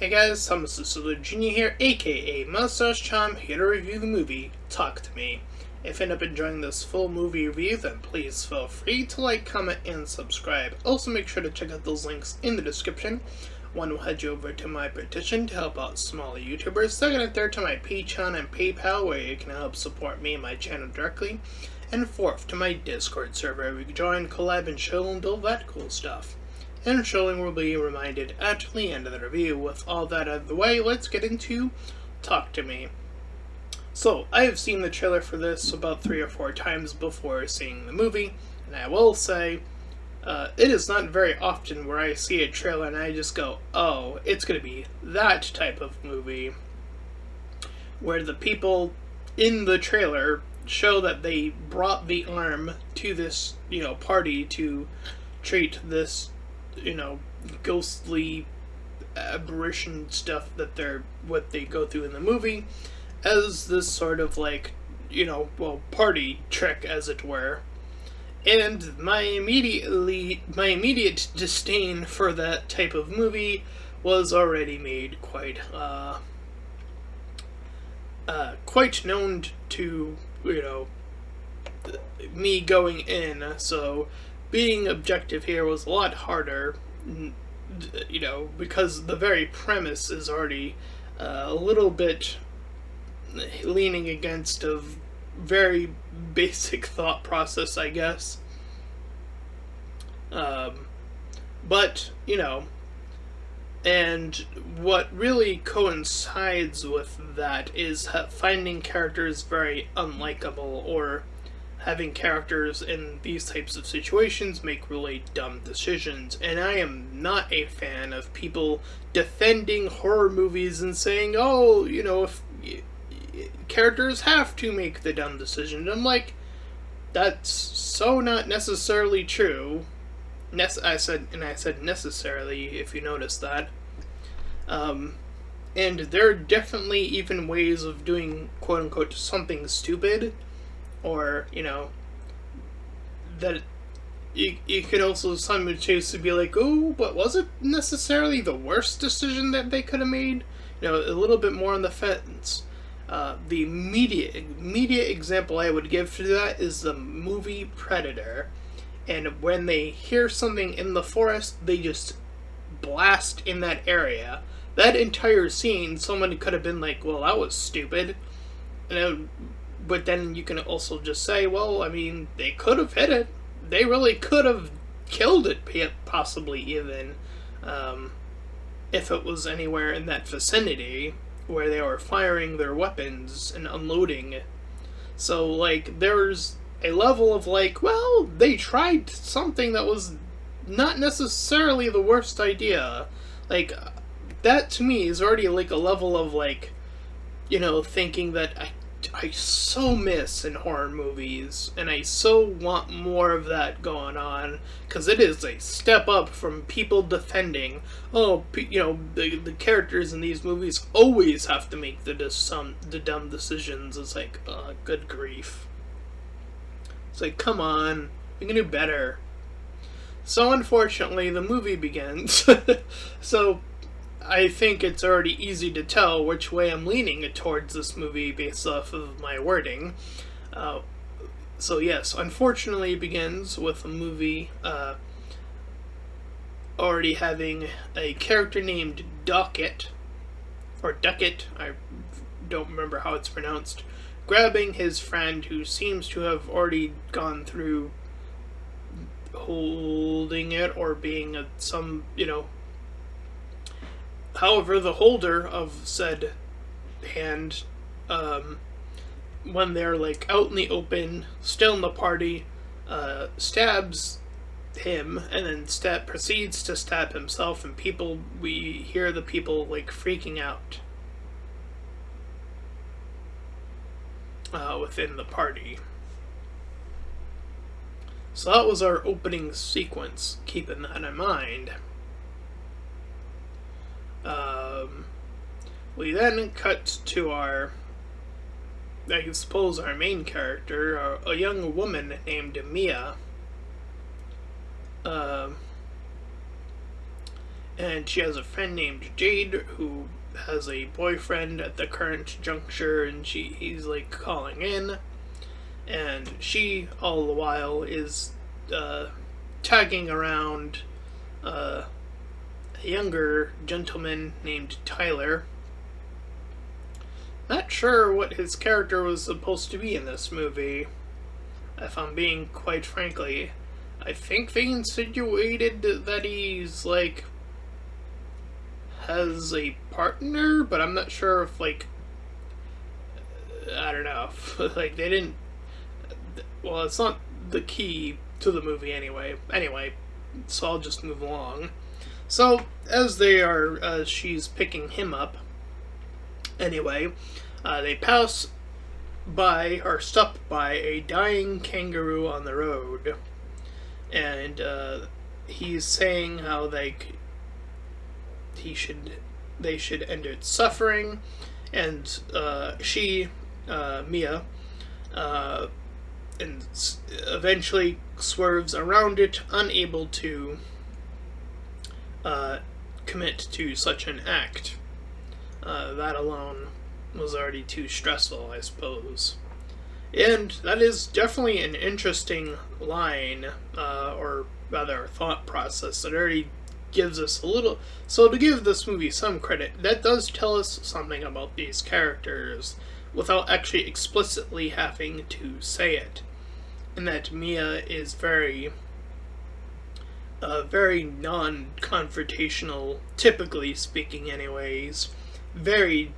Hey guys, Thomas the Solar Jr. here, aka Mustached. I'm here to review the movie Talk to Me. If you end up enjoying this full movie review, then please feel free to like, comment, and subscribe. Also make sure to check out those links in the description. One will head you over to my petition to help out smaller YouTubers. Second and third to my Patreon and PayPal, where you can help support me and my channel directly. And fourth to my Discord server, where you can join, collab, and chill and all that cool stuff. And showing will be reminded at the end of the review. With all that out of the way, let's get into Talk to Me. So, I have seen the trailer for this about 3 or 4 times before seeing the movie, and I will say, it is not very often where I see a trailer and I just go, oh, it's going to be that type of movie, where the people in the trailer show that they brought the arm to this, party to treat this, ghostly aberration stuff that what they go through in the movie as this sort of party trick, as it were. And my immediate disdain for that type of movie was already made quite known to me going in, so being objective here was a lot harder, because the very premise is already a little bit leaning against a very basic thought process, I guess. But, and what really coincides with that is finding characters very unlikable, or having characters in these types of situations make really dumb decisions. And I am not a fan of people defending horror movies and saying, oh, if characters have to make the dumb decision. I'm like, that's so not necessarily true. I said necessarily, if you notice that. And there are definitely even ways of doing, quote-unquote, something stupid, or, that you could also simultaneously be like, oh, but was it necessarily the worst decision that they could have made? A little bit more on the fence. The immediate example I would give for that is the movie Predator. And when they hear something in the forest, they just blast in that area. That entire scene, someone could have been like, well, that was stupid. But then you can also just say, well, I mean, they could have hit it. They really could have killed it, possibly even, if it was anywhere in that vicinity where they were firing their weapons and unloading. So, there's a level of, well, they tried something that was not necessarily the worst idea. That to me is already, a level of, thinking that I so miss in horror movies, and I so want more of that going on, because it is a step up from people defending, the characters in these movies always have to make the dumb decisions. It's like, good grief. It's like, come on, we can do better. So unfortunately, the movie begins. So I think it's already easy to tell which way I'm leaning towards this movie based off of my wording. So yes, unfortunately it begins with a movie already having a character named Duckett, I don't remember how it's pronounced, grabbing his friend who seems to have already gone through holding it or being however, the holder of said hand, when they're out in the open, still in the party, stabs him, and then proceeds to stab himself, and we hear the people freaking out within the party. So that was our opening sequence, keeping that in mind. We then cut to our main character, a young woman named Mia, and she has a friend named Jade who has a boyfriend at the current juncture, and he's like calling in, and she all the while is tagging around a younger gentleman named Tyler. Not sure what his character was supposed to be in this movie, if I'm being quite frankly. I think they insinuated that he's like has a partner, but I'm not sure if like I don't know. Like they didn't. Well, it's not the key to the movie anyway. Anyway, so I'll just move along. So as she's picking him up. Anyway, they pass by or stop by a dying kangaroo on the road, and he's saying how they should end its suffering, and Mia, and eventually swerves around it, unable to commit to such an act. That alone was already too stressful, I suppose. And that is definitely an interesting line, or rather thought process, that already gives us a little... So to give this movie some credit, that does tell us something about these characters, without actually explicitly having to say it. And that Mia is very non-confrontational, typically speaking anyways. Very,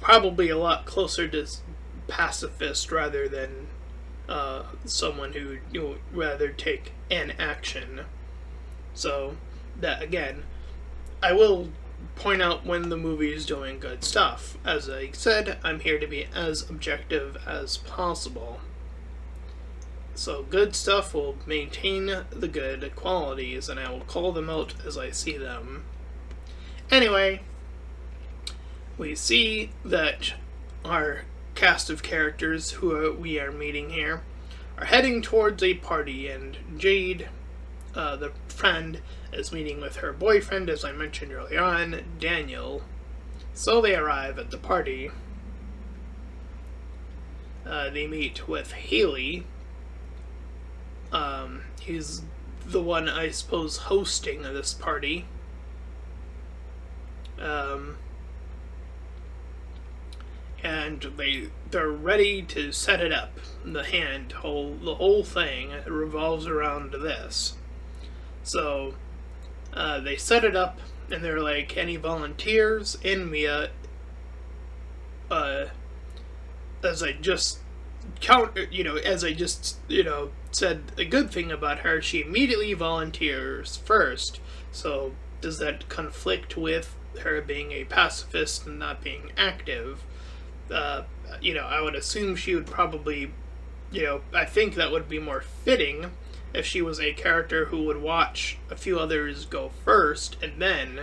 probably a lot closer to pacifist rather than someone who would rather take an action. So, that again, I will point out when the movie is doing good stuff. As I said, I'm here to be as objective as possible. So good stuff will maintain the good qualities, and I will call them out as I see them. Anyway, we see that our cast of characters who we are meeting here are heading towards a party, and Jade, the friend, is meeting with her boyfriend, as I mentioned earlier on, Daniel. So they arrive at the party. They meet with Haley. He's the one, I suppose, hosting this party. And they're ready to set it up. The whole thing revolves around this. So they set it up, and they're like, any volunteers? And Mia, as I just said a good thing about her, she immediately volunteers first. So does that conflict with her being a pacifist and not being active? I would assume she would probably, I think that would be more fitting if she was a character who would watch a few others go first and then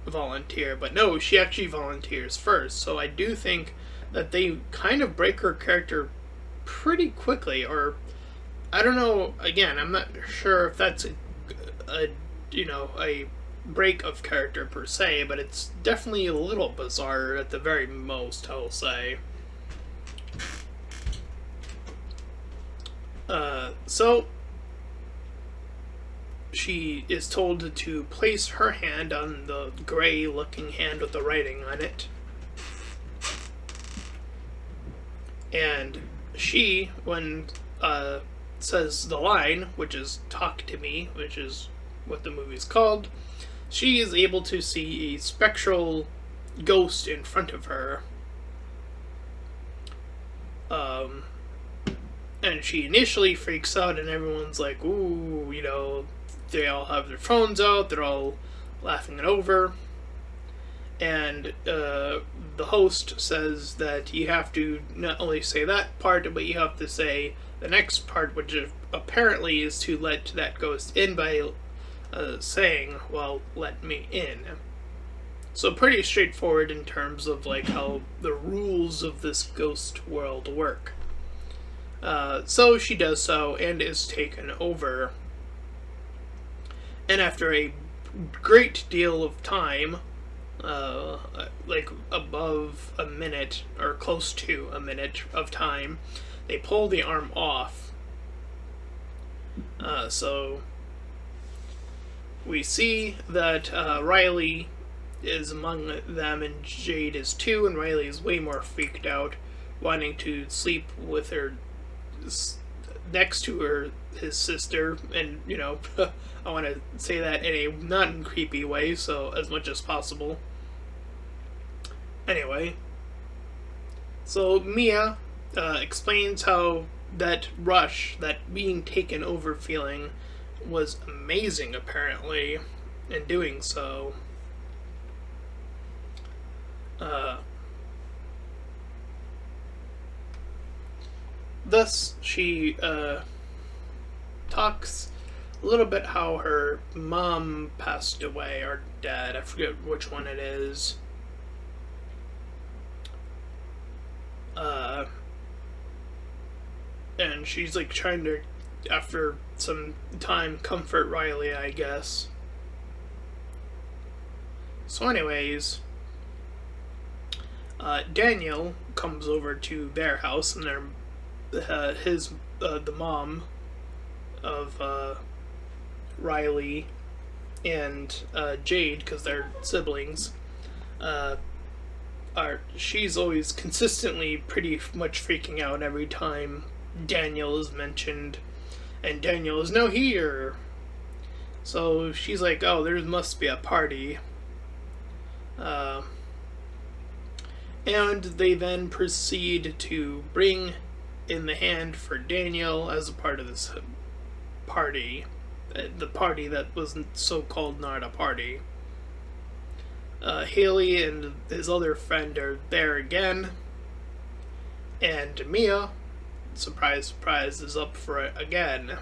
volunteer. But no, she actually volunteers first. So I do think that they kind of break her character pretty quickly, or I don't know. Again, I'm not sure if that's a break of character per se, but it's definitely a little bizarre at the very most, I'll say. So she is told to place her hand on the gray-looking hand with the writing on it. And she, when says the line, which is "talk to me," which is what the movie's called, she is able to see a spectral ghost in front of her. And she initially freaks out, and everyone's like, ooh, they all have their phones out, they're all laughing it over. And the host says that you have to not only say that part, but you have to say the next part, which apparently is to let that ghost in by saying, well, let me in. So pretty straightforward in terms of like how the rules of this ghost world work. So she does so and is taken over. And after a great deal of time, like above a minute or close to a minute of time, they pull the arm off. So we see that Riley is among them and Jade is too, and Riley is way more freaked out, wanting to sleep with her next to her, his sister, and I want to say that in a not creepy way, so as much as possible. Anyway, so Mia explains how that rush, that being taken over feeling, was amazing apparently in doing so. Thus, she talks a little bit how her mom passed away, or dad, I forget which one it is. And she's like trying to, after some time, comfort Riley, I guess. So anyways, Daniel comes over to their house, and they're the mom of Riley and Jade, because they're siblings, she's always consistently pretty much freaking out every time Daniel is mentioned, and Daniel is now here. So she's like, oh, there must be a party. And they then proceed to bring in the hand for Daniel as a part of this party. The party that was so-called not a party. Haley and his other friend are there again. And Mia, surprise, surprise, is up for it again.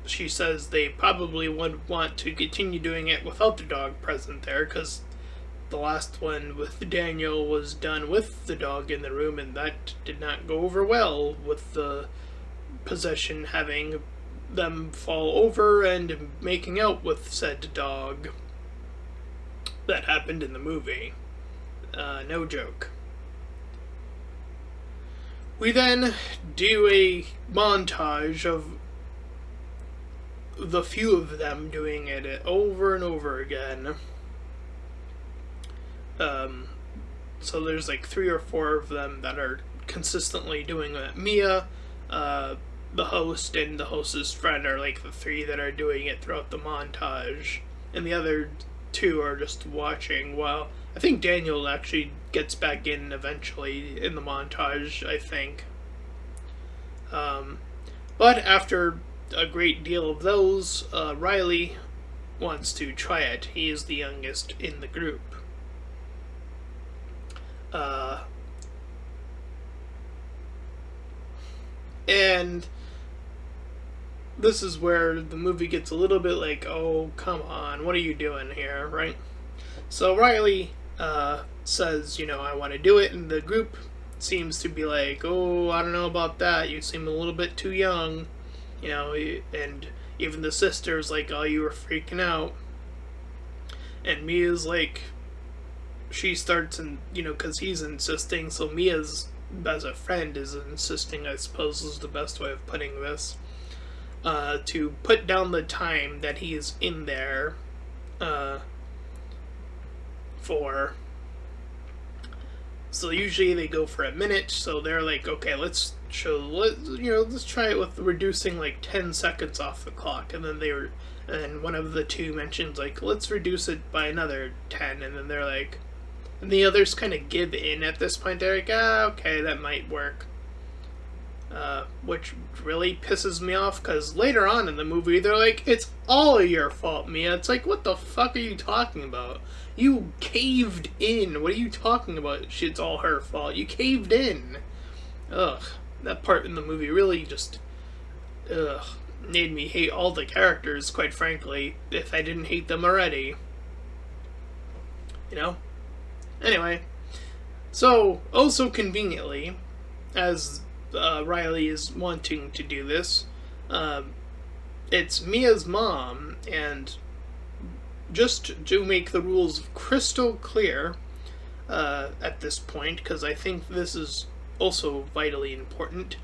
She says they probably would want to continue doing it without the dog present there, because the last one with Daniel was done with the dog in the room, and that did not go over well, with the possession having them fall over and making out with said dog. That happened in the movie. No joke. We then do a montage of the few of them doing it over and over again. So there's like 3 or 4 of them that are consistently doing that. Mia, the host, and the host's friend are like the 3 that are doing it throughout the montage. And the other 2 are just watching while I think Daniel actually gets back in eventually in the montage, I think. But after a great deal of those, Riley wants to try it. He is the youngest in the group. And this is where the movie gets a little bit like, oh, come on, what are you doing here, right? So Riley says, I want to do it, and the group seems to be like, oh, I don't know about that, you seem a little bit too young, and even the sister's like, oh, you were freaking out. And Mia's like, she starts, and because he's insisting, so Mia's, as a friend, is insisting, I suppose is the best way of putting this, to put down the time that he's in there for. So usually they go for a minute, so they're like, okay, let's try it with reducing like 10 seconds off the clock, and then one of the 2 mentions like, let's reduce it by another 10, and then they're like, and the others kind of give in at this point. They're like, okay, that might work. Which really pisses me off, because later on in the movie, they're like, it's all your fault, Mia. It's like, what the fuck are you talking about? You caved in. What are you talking about? It's all her fault. You caved in. Ugh. That part in the movie really just, made me hate all the characters, quite frankly, if I didn't hate them already. Anyway, so, also conveniently, as Riley is wanting to do this, it's Mia's mom, and just to make the rules crystal clear at this point, because I think this is also vitally important.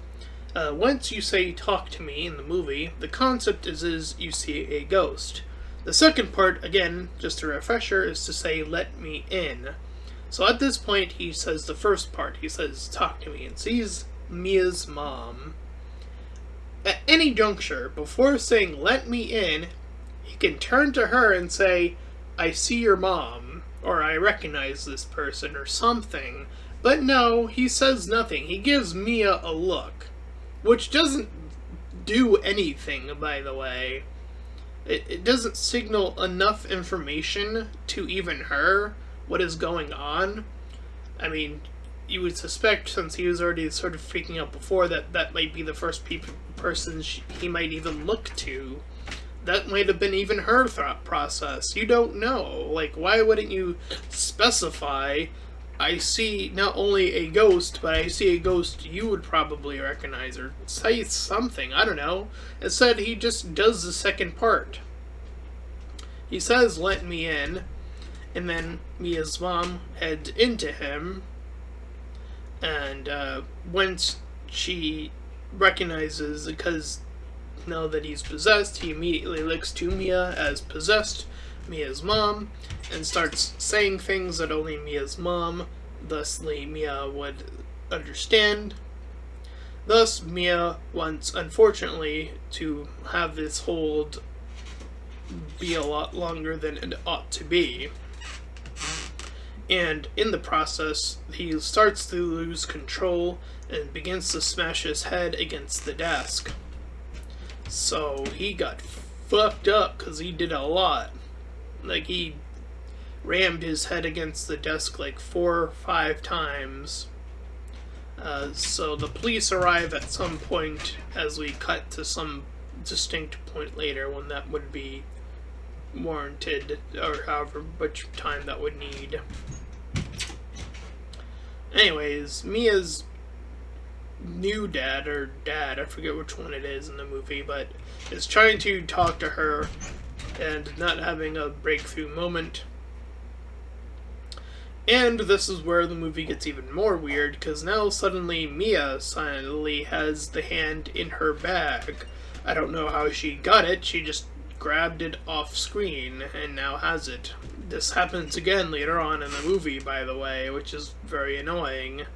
Once you say "talk to me" in the movie, the concept is you see a ghost. The second part, again, just a refresher, is to say "let me in." So at this point, he says the first part. He says "talk to me" and sees Mia's mom. At any juncture, before saying "let me in," he can turn to her and say, "I see your mom," or "I recognize this person," or something. But no, he says nothing. He gives Mia a look, which doesn't do anything, by the way. It doesn't signal enough information to even her what is going on. I mean, you would suspect, since he was already sort of freaking out before, that that might be the first person he might even look to. That might have been even her thought process. You don't know. Like, why wouldn't you specify, "I see not only a ghost, but I see a ghost you would probably recognize," or say something, I don't know. Instead, he just does the second part. He says, "let me in," and then Mia's mom heads into him, and once she recognizes, because now that he's possessed, he immediately looks to Mia as possessed, Mia's mom, and starts saying things that only Mia's mom, thusly Mia, would understand. Thus, Mia wants, unfortunately, to have this hold be a lot longer than it ought to be. And in the process, he starts to lose control and begins to smash his head against the desk. So he got fucked up because he did a lot. Like, he rammed his head against the desk like 4 or 5 times. So the police arrive at some point, as we cut to some distinct point later when that would be warranted, or however much time that would need. Anyways, Mia's new dad, I forget which one it is in the movie, but is trying to talk to her and not having a breakthrough moment. And this is where the movie gets even more weird, because now suddenly Mia silently has the hand in her bag. I don't know how she got it, she just grabbed it off screen and now has it. This happens again later on in the movie, by the way, which is very annoying.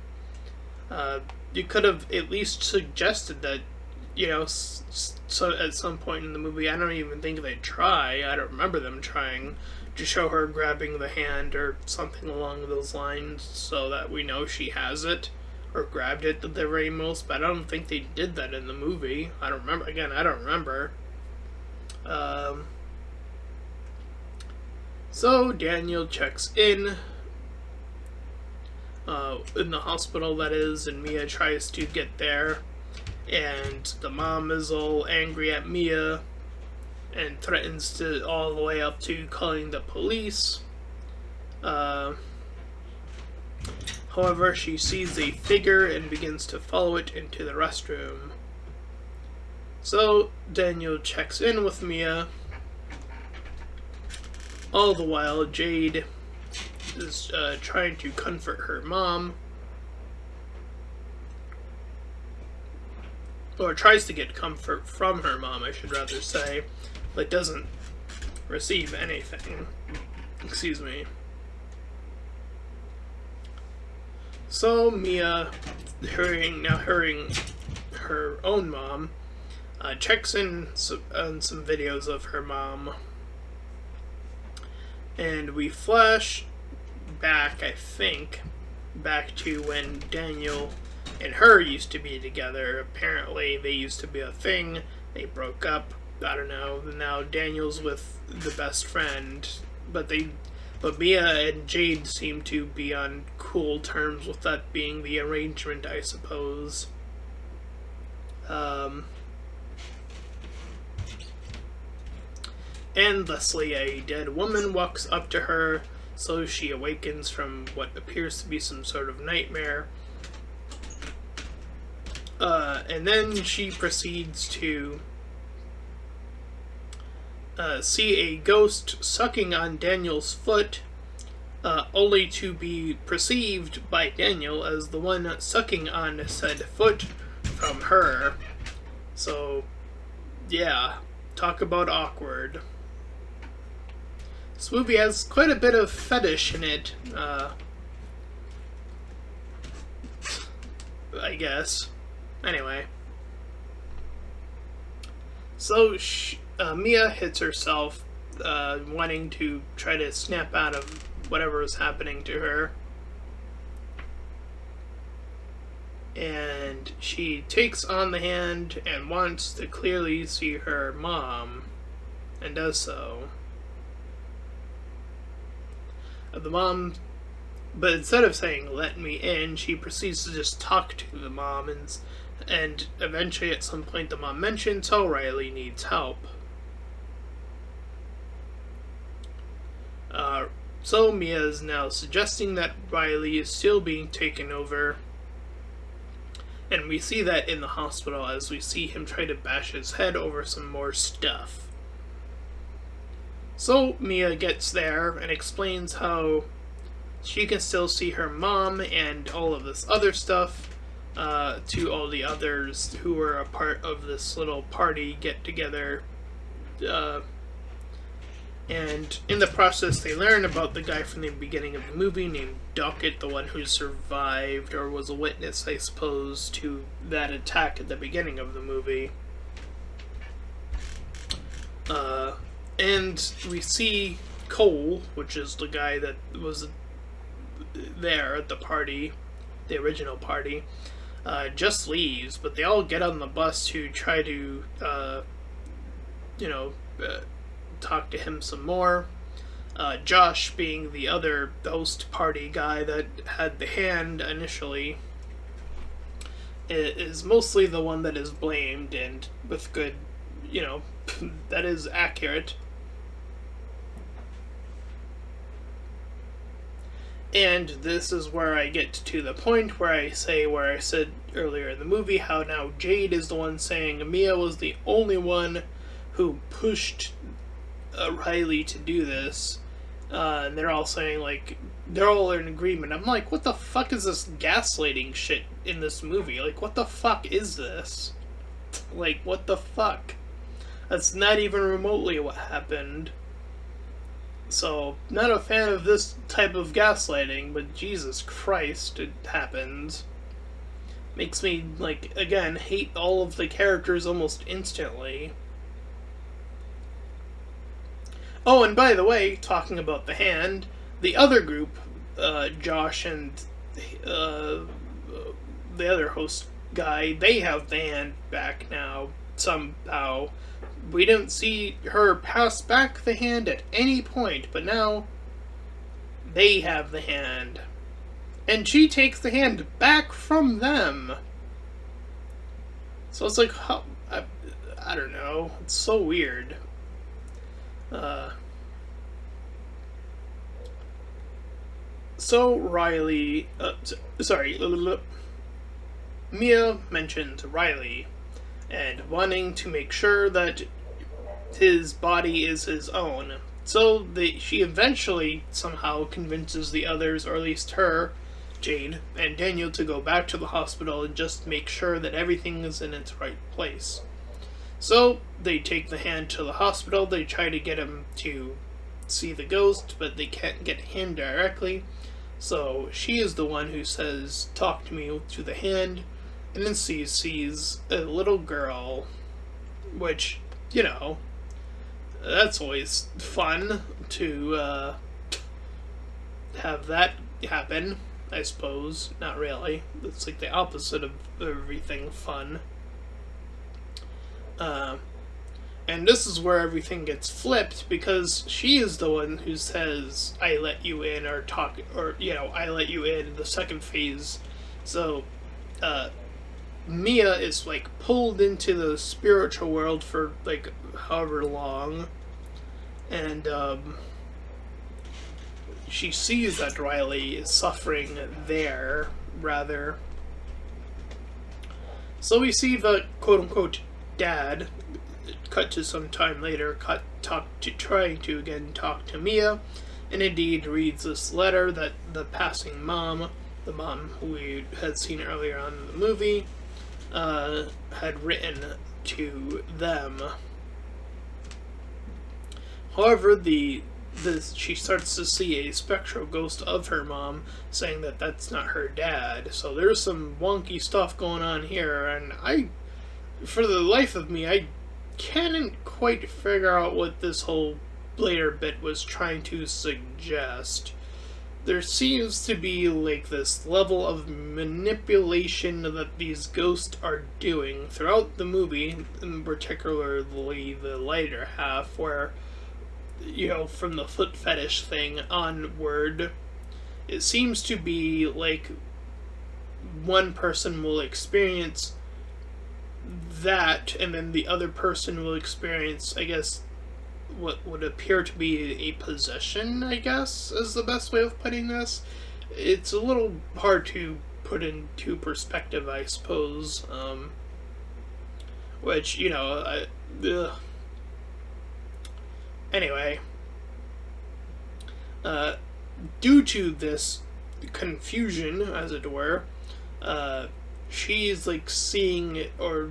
You could have at least suggested that, so at some point in the movie, I don't even think they try, I don't remember them trying to show her grabbing the hand or something along those lines so that we know she has it, or grabbed it at the very most, but I don't think they did that in the movie. I don't remember. Again, I don't remember. So Daniel checks in the hospital, that is, and Mia tries to get there, and the mom is all angry at Mia and threatens to all the way up to calling the police. However, she sees a figure and begins to follow it into the restroom. So Daniel checks in with Mia. All the while, Jade is trying to comfort her mom, or tries to get comfort from her mom, I should rather say, but doesn't receive anything. Excuse me. So Mia, hurrying her own mom, checks in on some videos of her mom, and we flash back, I think, back to when Daniel and her used to be together. Apparently they used to be a thing, they broke up, I don't know, now Daniel's with the best friend, but Mia and Jade seem to be on cool terms with that being the arrangement, I suppose. And thusly a dead woman walks up to her, so she awakens from what appears to be some sort of nightmare. And then she proceeds to see a ghost sucking on Daniel's foot, only to be perceived by Daniel as the one sucking on said foot from her. So, yeah, talk about awkward. This movie has quite a bit of fetish in it, I guess. Anyway. So, Mia hits herself, wanting to try to snap out of whatever is happening to her. And she takes on the hand and wants to clearly see her mom, and does so. The mom, but instead of saying "let me in," she proceeds to just talk to the mom, and eventually at some point the mom mentions how Riley needs help. So Mia is now suggesting that Riley is still being taken over, and we see that in the hospital as we see him try to bash his head over some more stuff. So Mia gets there and explains how she can still see her mom and all of this other stuff to all the others who were a part of this little party get-together. And in the process, they learn about the guy from the beginning of the movie named Dockett, the one who survived, or was a witness, I suppose, to that attack at the beginning of the movie. And we see Cole, which is the guy that was there at the party, the original party, just leaves, but they all get on the bus to try to, talk to him some more. Josh, being the other host party guy that had the hand initially, is mostly the one that is blamed, and with good, that is accurate. And this is where I get to the point where I said earlier in the movie, how now Jade is the one saying Mia was the only one who pushed Riley to do this. And they're all saying, they're all in agreement. I'm like, what the fuck is this gaslighting shit in this movie? What the fuck is this? What the fuck? That's not even remotely what happened. So, not a fan of this type of gaslighting, but Jesus Christ, it happens. Makes me, again, hate all of the characters almost instantly. Oh, and by the way, talking about the hand, the other group, Josh and the other host guy, they have the hand back now, somehow. We didn't see her pass back the hand at any point, but now they have the hand. And she takes the hand back from them. So it's I don't know, it's so weird. So Riley, Mia mentioned Riley and wanting to make sure that his body is his own. So she eventually somehow convinces the others, or at least her, Jade, and Daniel to go back to the hospital and just make sure that everything is in its right place. So they take the hand to the hospital, they try to get him to see the ghost, but they can't get him directly. So she is the one who says, "Talk to me," to the hand, and then sees a little girl, which, that's always fun to have that happen, I suppose. Not really. It's the opposite of everything fun. And this is where everything gets flipped, because she is the one who says, "I let you in," or "I let you in," the second phase. So, Mia is pulled into the spiritual world for however long, and she sees that Riley is suffering there, rather. So we see the quote-unquote dad, cut to some time later, cut trying to again talk to Mia, and indeed reads this letter that the passing mom, the mom who we had seen earlier on in the movie, had written to them. However, she starts to see a spectral ghost of her mom, saying that that's not her dad. So there's some wonky stuff going on here, and for the life of me, I can't quite figure out what this whole later bit was trying to suggest. There seems to be like this level of manipulation that these ghosts are doing throughout the movie, and particularly the later half, where, you know, from the foot fetish thing onward, it seems to be like one person will experience that, and then the other person will experience, I guess, what would appear to be a possession, I guess, is the best way of putting this. It's a little hard to put into perspective, I suppose. Which, you know, anyway. Due to this confusion, as it were, she's like seeing, or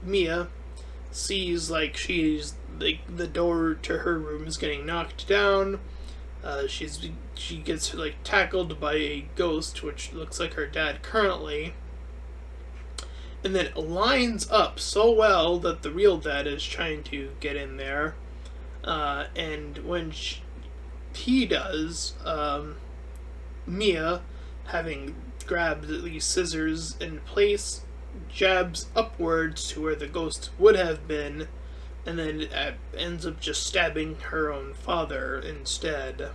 Mia sees like she's like the door to her room is getting knocked down. She gets like tackled by a ghost, which looks like her dad currently, and then it lines up so well that the real dad is trying to get in there, and when he does, Mia, having grabbed these scissors in place, jabs upwards to where the ghost would have been, and then ends up just stabbing her own father instead.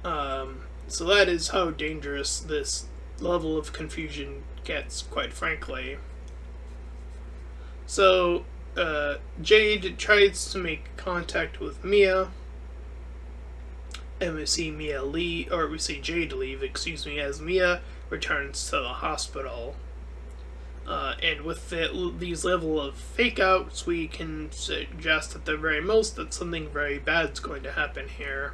So that is how dangerous this level of confusion gets, quite frankly. So, Jade tries to make contact with Mia, and we see Jade leave, as Mia returns to the hospital. And with these level of fake outs, we can suggest at the very most that something very bad's going to happen here.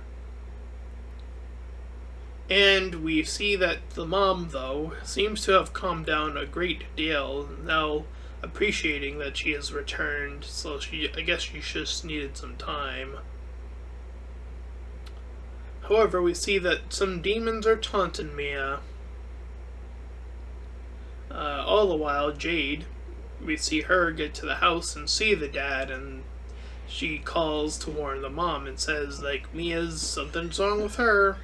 And we see that the mom, though, seems to have calmed down a great deal, now appreciating that she has returned, so I guess she just needed some time. However, we see that some demons are taunting Mia. All the while, Jade, we see her get to the house and see the dad, and she calls to warn the mom and says, like, something's wrong with her.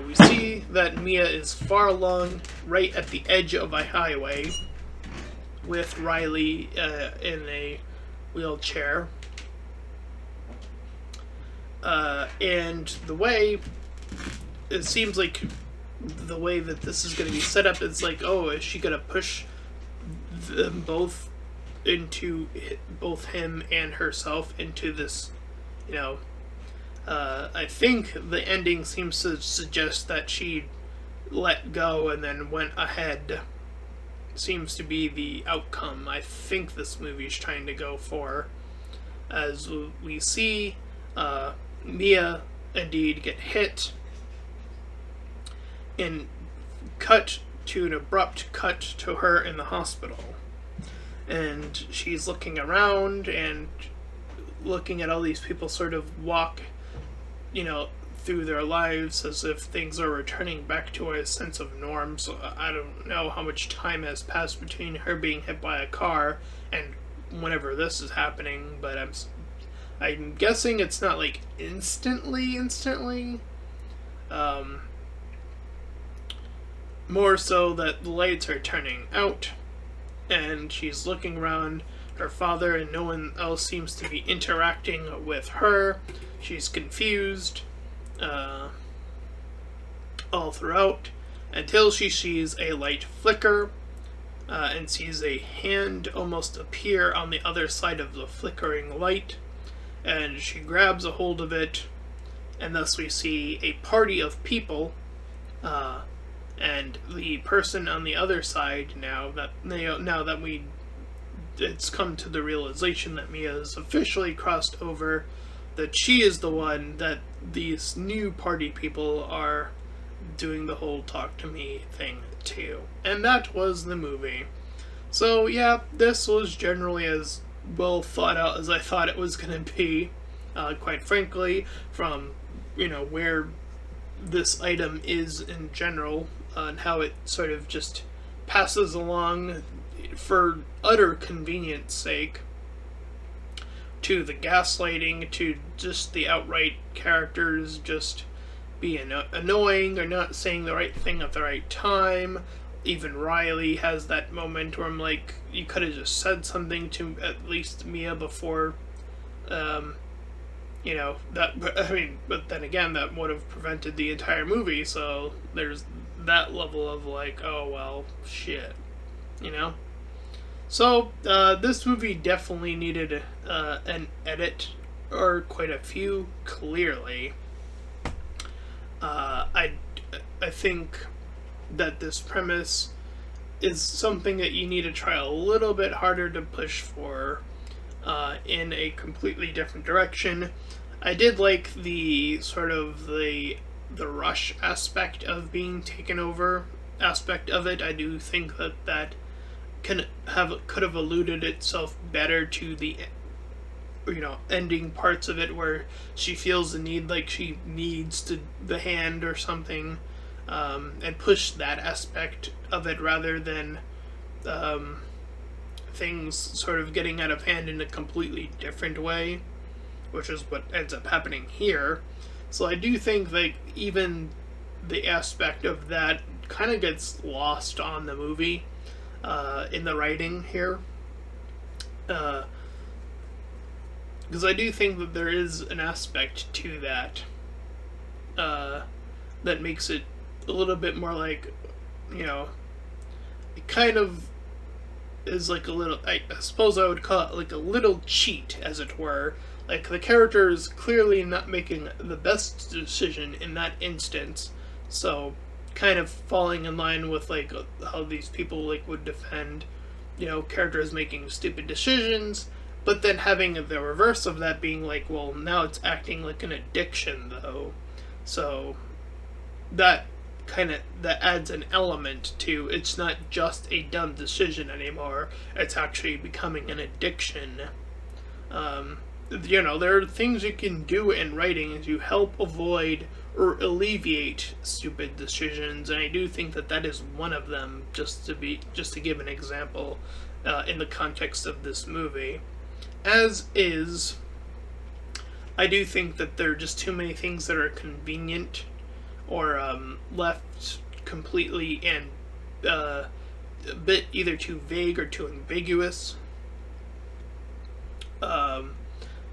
We see that Mia is far along, right at the edge of a highway, with Riley in a wheelchair. And it seems like the way that this is going to be set up is like, oh, is she going to push them both him and herself into this, you know, I think the ending seems to suggest that she let go and then went ahead. Seems to be the outcome I think this movie is trying to go for. As we see Mia indeed get hit, and cut to an abrupt cut to her in the hospital. And she's looking around and looking at all these people sort of walk, you know, through their lives as if things are returning back to a sense of norm. So I don't know how much time has passed between her being hit by a car and whenever this is happening, but I'm guessing it's not like instantly. More so that the lights are turning out, and she's looking around her father, and no one else seems to be interacting with her. She's confused all throughout, until she sees a light flicker, and sees a hand almost appear on the other side of the flickering light, and she grabs a hold of it, and thus we see a party of people, and the person on the other side, now that we it's come to the realization that Mia has officially crossed over, that she is the one that these new party people are doing the whole talk to me thing to. And that was the movie. So yeah, this was generally as well thought out as I thought it was going to be. Quite frankly, from where this item is in general, and how it sort of just passes along for utter convenience sake, to the gaslighting, to just the outright characters just being annoying or not saying the right thing at the right time. Even Riley has that moment where I'm like, you could have just said something to at least Mia before, but then again, that would have prevented the entire movie, so there's that level of like, oh well, shit, So, this movie definitely needed an edit, or quite a few, clearly. I think that this premise is something that you need to try a little bit harder to push for in a completely different direction. I did like the sort of the rush aspect of being taken over aspect of it. I do think that could have alluded itself better to the ending parts of it, where she feels the need, like she needs the hand or something, and push that aspect of it rather than things sort of getting out of hand in a completely different way, which is what ends up happening here. So I do think like even the aspect of that kind of gets lost on the movie in the writing here. Because I do think that there is an aspect to that that makes it a little bit more like, it kind of is like a little, I suppose I would call it like a little cheat, as it were. Like, the character is clearly not making the best decision in that instance, so kind of falling in line with like how these people like would defend, characters making stupid decisions, but then having the reverse of that being like, well, now it's acting like an addiction though. So that adds an element to, it's not just a dumb decision anymore, it's actually becoming an addiction. There are things you can do in writing to help avoid or alleviate stupid decisions, and I do think that is one of them, just to give an example in the context of this movie. As is, I do think that there are just too many things that are convenient or left completely and a bit either too vague or too ambiguous.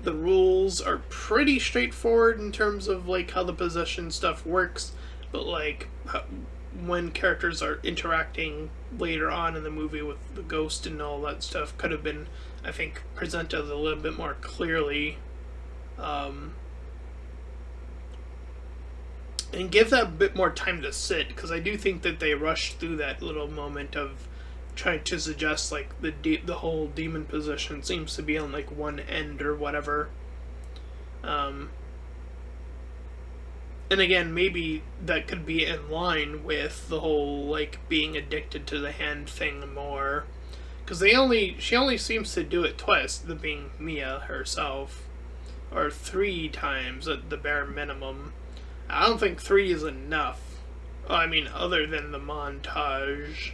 The rules are pretty straightforward in terms of like how the possession stuff works, but like when characters are interacting later on in the movie with the ghost and all that stuff could have been, I think, presented a little bit more clearly, and give that a bit more time to sit, because I do think that they rushed through that little moment of trying to suggest like the whole demon possession seems to be on like one end or whatever. And again, maybe that could be in line with the whole like being addicted to the hand thing more, because she only seems to do it twice, the being Mia herself, or 3 times at the bare minimum. I don't think 3 is enough. I mean, other than the montage.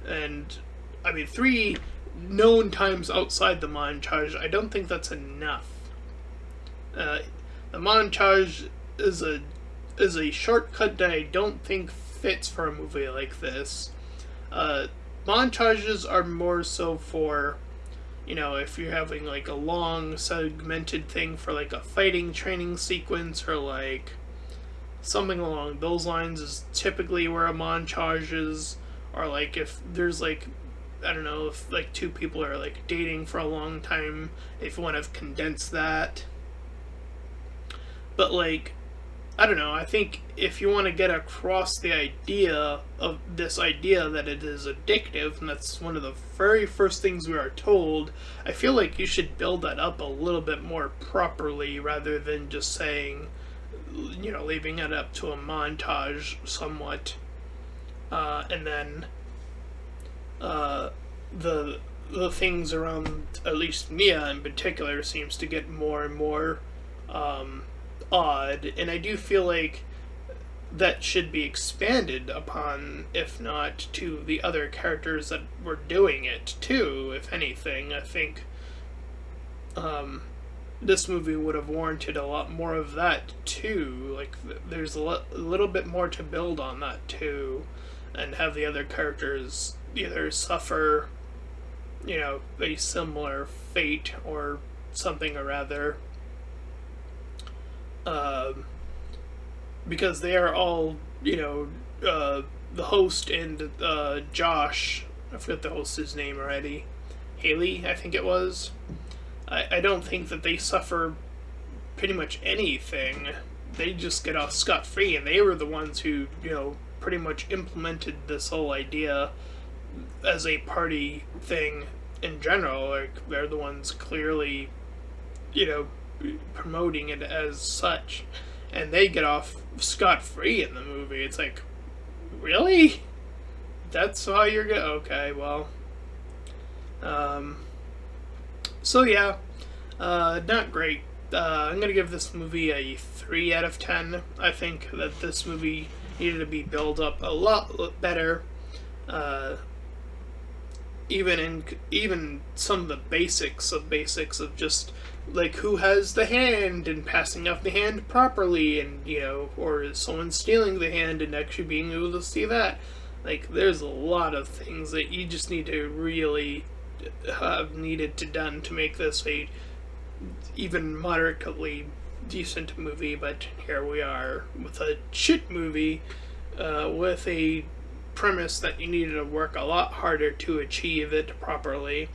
And, 3 known times outside the montage, I don't think that's enough. The montage is a shortcut that I don't think fits for a movie like this. Montages are more so for, if you're having like a long segmented thing for like a fighting training sequence or like something along those lines is typically where a montage is. Or like if there's like, I don't know, if like 2 people are like dating for a long time, if you want to condense that. But like I don't know. I think if you want to get across the idea of this idea that it is addictive, and that's one of the very first things we are told, I feel like you should build that up a little bit more properly rather than just saying, leaving it up to a montage somewhat. And then the things around at least Mia in particular seems to get more and more odd, and I do feel like that should be expanded upon, if not to the other characters that were doing it too. If anything, I think this movie would have warranted a lot more of that too. Like, there's a little bit more to build on that too, and have the other characters either suffer, a similar fate or something or other. Because they are all, the host and Josh, I forget the host's name already, Haley, I think it was. I don't think that they suffer pretty much anything. They just get off scot-free, and they were the ones who, pretty much implemented this whole idea as a party thing in general. Like, they're the ones clearly, promoting it as such, and they get off scot-free in the movie. It's like, really? That's how you're gonna... Okay, well... So yeah, not great. I'm gonna give this movie a 3 out of 10. I think that this movie needed to be built up a lot better. Even some of the basics of just like who has the hand and passing off the hand properly, and or is someone stealing the hand and actually being able to see that. Like, there's a lot of things that you just need to really have needed to done to make this a even moderately decent movie, but here we are with a shit movie with a premise that you needed to work a lot harder to achieve it properly.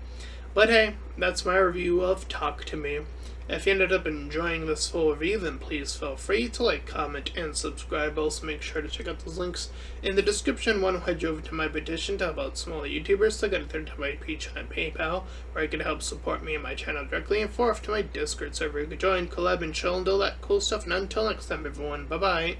But hey, that's my review of Talk to Me. If you ended up enjoying this full review, then please feel free to like, comment, and subscribe. Also, make sure to check out those links in the description. One will head you over to my petition to help out smaller YouTubers, to get a third to my Patreon and PayPal, where you can help support me and my channel directly, and fourth to my Discord server you can join, collab, and chill, and all that cool stuff. And until next time, everyone, bye-bye.